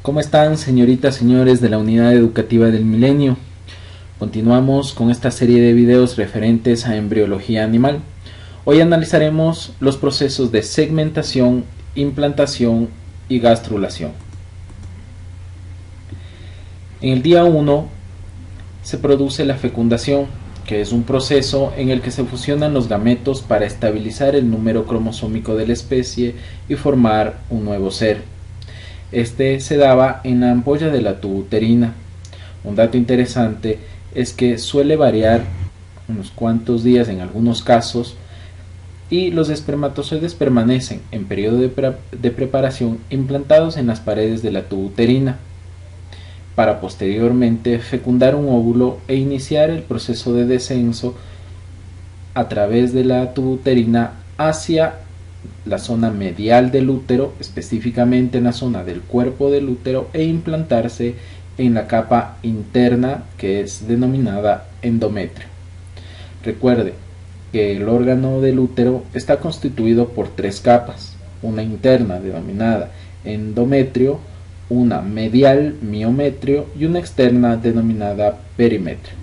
¿Cómo están, señoritas, señores de la Unidad Educativa del Milenio? Continuamos con esta serie de videos referentes a embriología animal. Hoy analizaremos los procesos de segmentación, implantación y gastrulación. En el día 1 se produce la fecundación, que es un proceso en el que se fusionan los gametos para estabilizar el número cromosómico de la especie y formar un nuevo ser. Este se daba en la ampolla de la tubuterina. Un dato interesante es que suele variar unos cuantos días en algunos casos y los espermatozoides permanecen en periodo de preparación implantados en las paredes de la tubuterina para posteriormente fecundar un óvulo e iniciar el proceso de descenso a través de la tubuterina hacia la zona medial del útero, específicamente en la zona del cuerpo del útero, e implantarse en la capa interna que es denominada endometrio. Recuerde que el órgano del útero está constituido por tres capas: una interna denominada endometrio, una medial miometrio y una externa denominada perimetrio.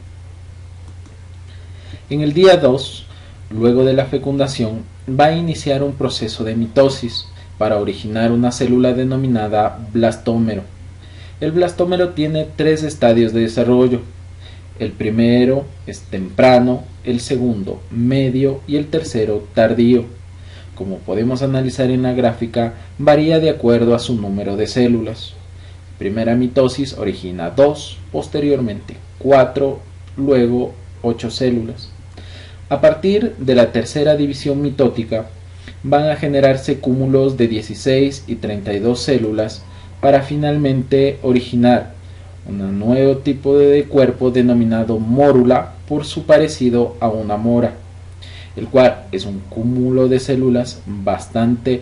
En el día 2, luego de la fecundación, va a iniciar un proceso de mitosis para originar una célula denominada blastómero. El blastómero tiene tres estadios de desarrollo. El primero es temprano, el segundo medio y el tercero tardío. Como podemos analizar en la gráfica, varía de acuerdo a su número de células. Primera mitosis origina 2, posteriormente 4, luego 8 células. A partir de la tercera división mitótica van a generarse cúmulos de 16 y 32 células para finalmente originar un nuevo tipo de cuerpo denominado mórula por su parecido a una mora, el cual es un cúmulo de células bastante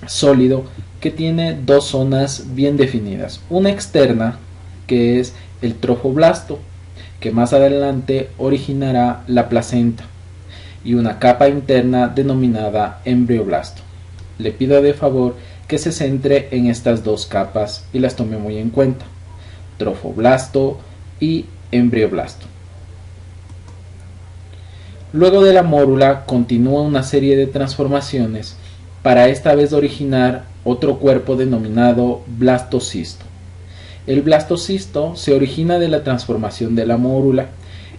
sólido que tiene dos zonas bien definidas: una externa, que es el trofoblasto, que más adelante originará la placenta, y una capa interna denominada embrioblasto. Le pido de favor que se centre en estas dos capas y las tome muy en cuenta: trofoblasto y embrioblasto. Luego de la mórula continúa una serie de transformaciones para esta vez originar otro cuerpo denominado blastocisto. El blastocisto se origina de la transformación de la mórula.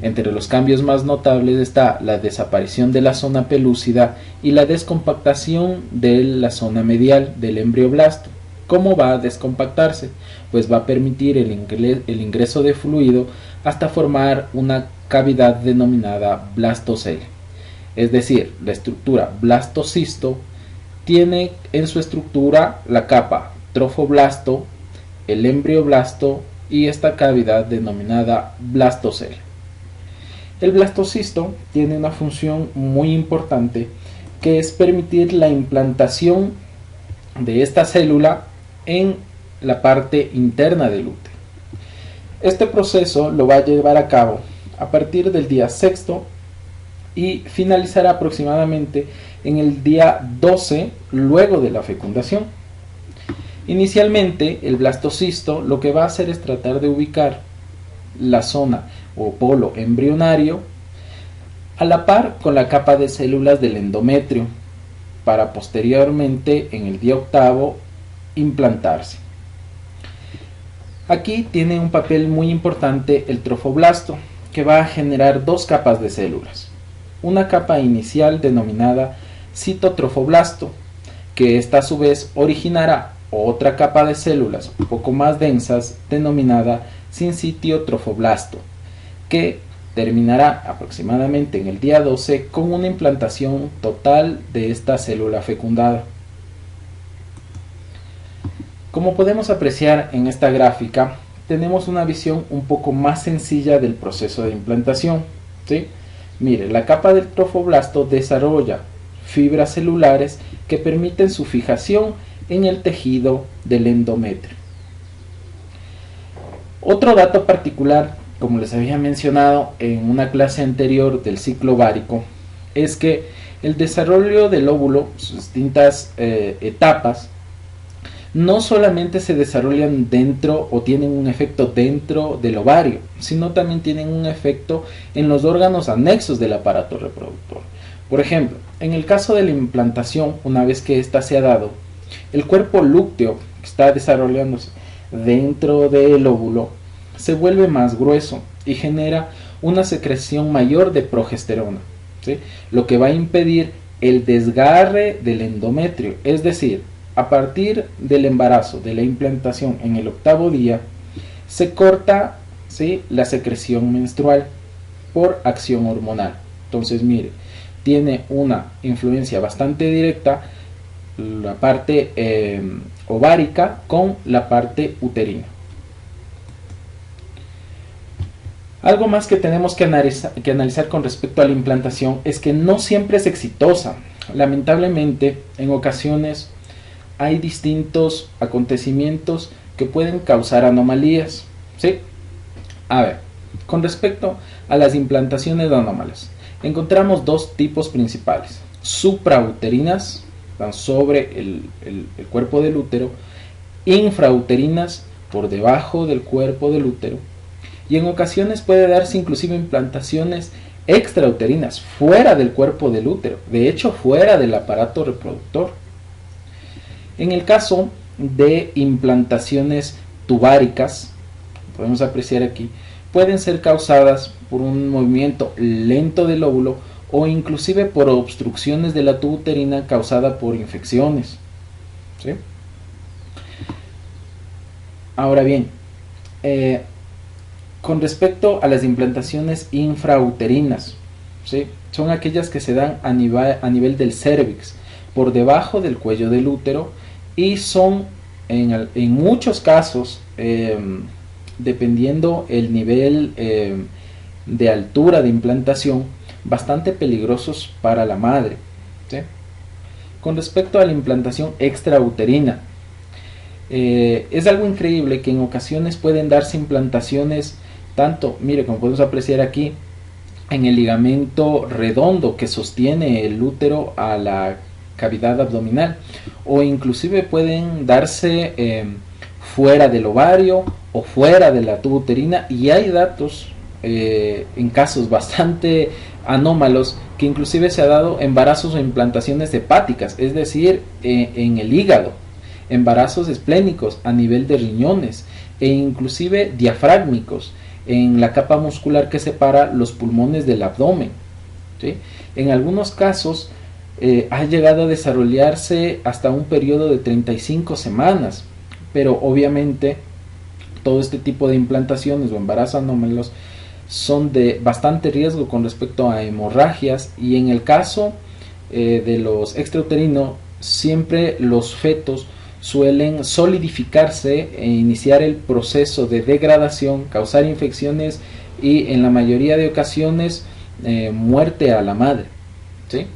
Entre los cambios más notables está la desaparición de la zona pelúcida y la descompactación de la zona medial del embrioblasto. ¿Cómo va a descompactarse? Pues va a permitir el ingreso de fluido hasta formar una cavidad denominada blastocele. Es decir, la estructura blastocisto tiene en su estructura la capa trofoblasto, el embrioblasto y esta cavidad denominada blastocele. El blastocisto tiene una función muy importante, que es permitir la implantación de esta célula en la parte interna del útero. Este proceso lo va a llevar a cabo a partir del día 6 y finalizará aproximadamente en el día 12 luego de la fecundación. Inicialmente, el blastocisto lo que va a hacer es tratar de ubicar la zona o polo embrionario a la par con la capa de células del endometrio, para posteriormente en el día 8 implantarse. Aquí tiene un papel muy importante el trofoblasto, que va a generar dos capas de células. Una capa inicial denominada citotrofoblasto, que esta a su vez originará otra capa de células un poco más densas denominada sincitiotrofoblasto, que terminará aproximadamente en el día 12 con una implantación total de esta célula fecundada. Como podemos apreciar en esta gráfica, tenemos una visión un poco más sencilla del proceso de implantación, ¿sí? Mire, la capa del trofoblasto desarrolla fibras celulares que permiten su fijación en el tejido del endometrio. Otro dato particular, como les había mencionado en una clase anterior del ciclo ovárico, es que el desarrollo del óvulo, sus distintas etapas, no solamente se desarrollan dentro o tienen un efecto dentro del ovario, sino también tienen un efecto en los órganos anexos del aparato reproductor. Por ejemplo, en el caso de la implantación, una vez que ésta se ha dado, el cuerpo lúteo que está desarrollándose dentro del óvulo se vuelve más grueso y genera una secreción mayor de progesterona, ¿sí? Lo que va a impedir el desgarre del endometrio, es decir, a partir del embarazo, de la implantación en el 8º día, se corta, ¿sí?, la secreción menstrual por acción hormonal. Entonces, mire, tiene una influencia bastante directa la parte ovárica con la parte uterina. Algo más que tenemos que analizar con respecto a la implantación es que no siempre es exitosa. Lamentablemente, en ocasiones hay distintos acontecimientos que pueden causar anomalías, ¿sí? A ver, con respecto a las implantaciones anómalas, encontramos dos tipos principales: suprauterinas, están sobre el cuerpo del útero; infrauterinas, por debajo del cuerpo del útero; y en ocasiones puede darse inclusive implantaciones extrauterinas, fuera del cuerpo del útero, de hecho fuera del aparato reproductor. En el caso de implantaciones tubáricas, podemos apreciar aquí, pueden ser causadas por un movimiento lento del óvulo o inclusive por obstrucciones de la tuba uterina causada por infecciones, ¿sí? Ahora bien, con respecto a las implantaciones infrauterinas, ¿sí?, son aquellas que se dan a nivel del cérvix, por debajo del cuello del útero, y son en muchos casos, dependiendo el nivel de altura de implantación, bastante peligrosos para la madre, ¿sí? Con respecto a la implantación extrauterina, es algo increíble que en ocasiones pueden darse implantaciones tanto, mire, como podemos apreciar aquí, en el ligamento redondo que sostiene el útero a la cavidad abdominal, o inclusive pueden darse fuera del ovario o fuera de la tuba uterina, y hay datos en casos bastante anómalos que inclusive se ha dado embarazos o implantaciones hepáticas, es decir, en el hígado, embarazos esplénicos a nivel de riñones e inclusive diafrágmicos en la capa muscular que separa los pulmones del abdomen, ¿sí? En algunos casos ha llegado a desarrollarse hasta un periodo de 35 semanas, pero obviamente todo este tipo de implantaciones o embarazos anómalos son de bastante riesgo con respecto a hemorragias, y en el caso de los extrauterinos, siempre los fetos suelen solidificarse e iniciar el proceso de degradación, causar infecciones y en la mayoría de ocasiones muerte a la madre, ¿sí?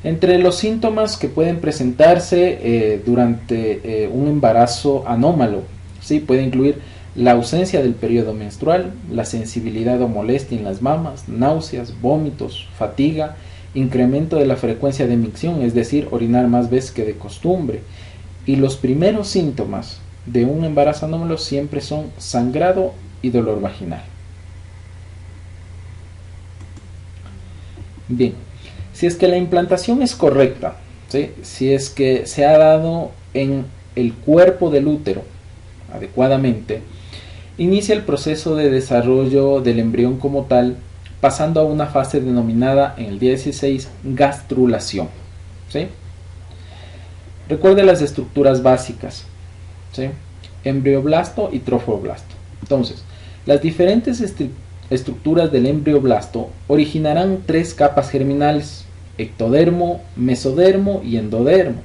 Entre los síntomas que pueden presentarse durante un embarazo anómalo, ¿sí?, puede incluir la ausencia del periodo menstrual, la sensibilidad o molestia en las mamas, náuseas, vómitos, fatiga, incremento de la frecuencia de micción, es decir, orinar más veces que de costumbre. Y los primeros síntomas de un embarazo anómalo siempre son sangrado y dolor vaginal. Bien, si es que la implantación es correcta, ¿sí?, si es que se ha dado en el cuerpo del útero adecuadamente, inicia el proceso de desarrollo del embrión como tal, pasando a una fase denominada en el día 16 gastrulación, ¿sí? Recuerde las estructuras básicas, ¿sí?, embrioblasto y trofoblasto. Entonces, las diferentes estructuras del embrioblasto originarán 3 capas germinales: ectodermo, mesodermo y endodermo,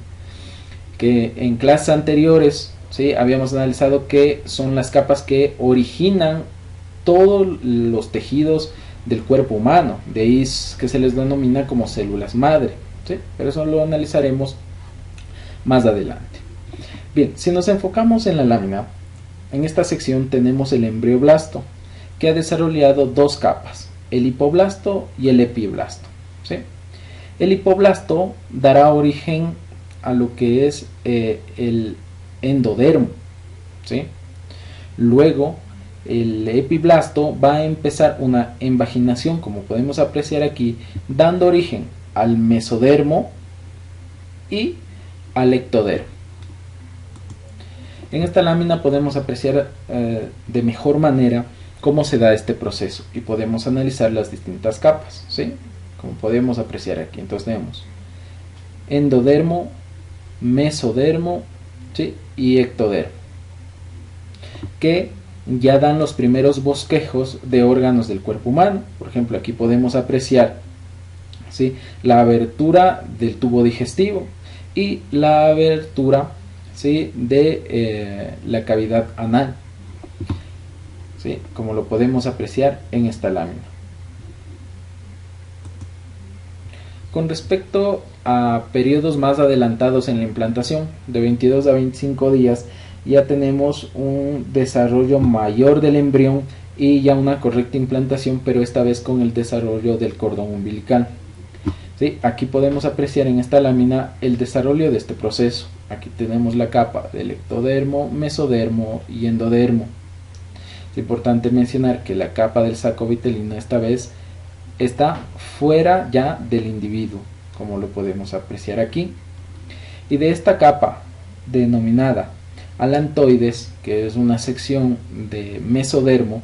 que en clases anteriores, ¿sí?, habíamos analizado que son las capas que originan todos los tejidos del cuerpo humano, de ahí que se les denomina como células madre, ¿sí?, pero eso lo analizaremos más adelante. Bien, si nos enfocamos en la lámina, en esta sección tenemos el embrioblasto, que ha desarrollado 2 capas, el hipoblasto y el epiblasto, ¿sí? El hipoblasto dará origen a lo que es el endodermo, ¿sí? Luego el epiblasto va a empezar una invaginación, como podemos apreciar aquí, dando origen al mesodermo y al ectodermo. En esta lámina podemos apreciar de mejor manera cómo se da este proceso y podemos analizar las distintas capas, ¿sí? Como podemos apreciar aquí. Entonces tenemos endodermo, mesodermo, ¿sí? Y ectodermo, que ya dan los primeros bosquejos de órganos del cuerpo humano. Por ejemplo, aquí podemos apreciar, ¿sí?, la abertura del tubo digestivo y la abertura, ¿sí?, de la cavidad anal, ¿sí?, como lo podemos apreciar en esta lámina. Con respecto a periodos más adelantados en la implantación, de 22 a 25 días, ya tenemos un desarrollo mayor del embrión y ya una correcta implantación, pero esta vez con el desarrollo del cordón umbilical. ¿Sí? Aquí podemos apreciar en esta lámina el desarrollo de este proceso. Aquí tenemos la capa del ectodermo, mesodermo y endodermo. Es importante mencionar que la capa del saco vitelino esta vez está fuera ya del individuo, como lo podemos apreciar aquí. Y de esta capa denominada alantoides, que es una sección de mesodermo,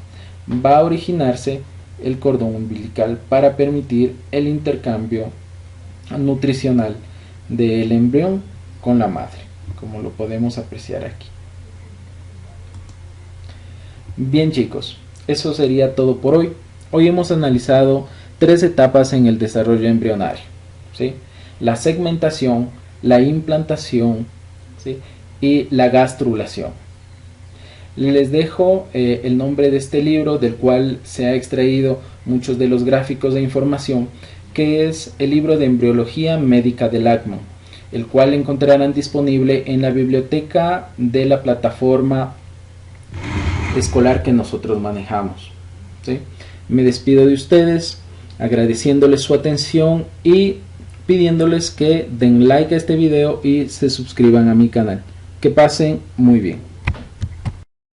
va a originarse el cordón umbilical para permitir el intercambio nutricional del embrión con la madre, como lo podemos apreciar aquí. Bien chicos, eso sería todo por hoy. Hoy hemos analizado 3 etapas en el desarrollo embrionario, ¿sí? La segmentación, la implantación, ¿sí?, y la gastrulación. Les dejo el nombre de este libro, del cual se ha extraído muchos de los gráficos de información, que es el libro de embriología médica de Lachman, el cual encontrarán disponible en la biblioteca de la plataforma escolar que nosotros manejamos, ¿sí? Me despido de ustedes agradeciéndoles su atención y pidiéndoles que den like a este video y se suscriban a mi canal. Que pasen muy bien.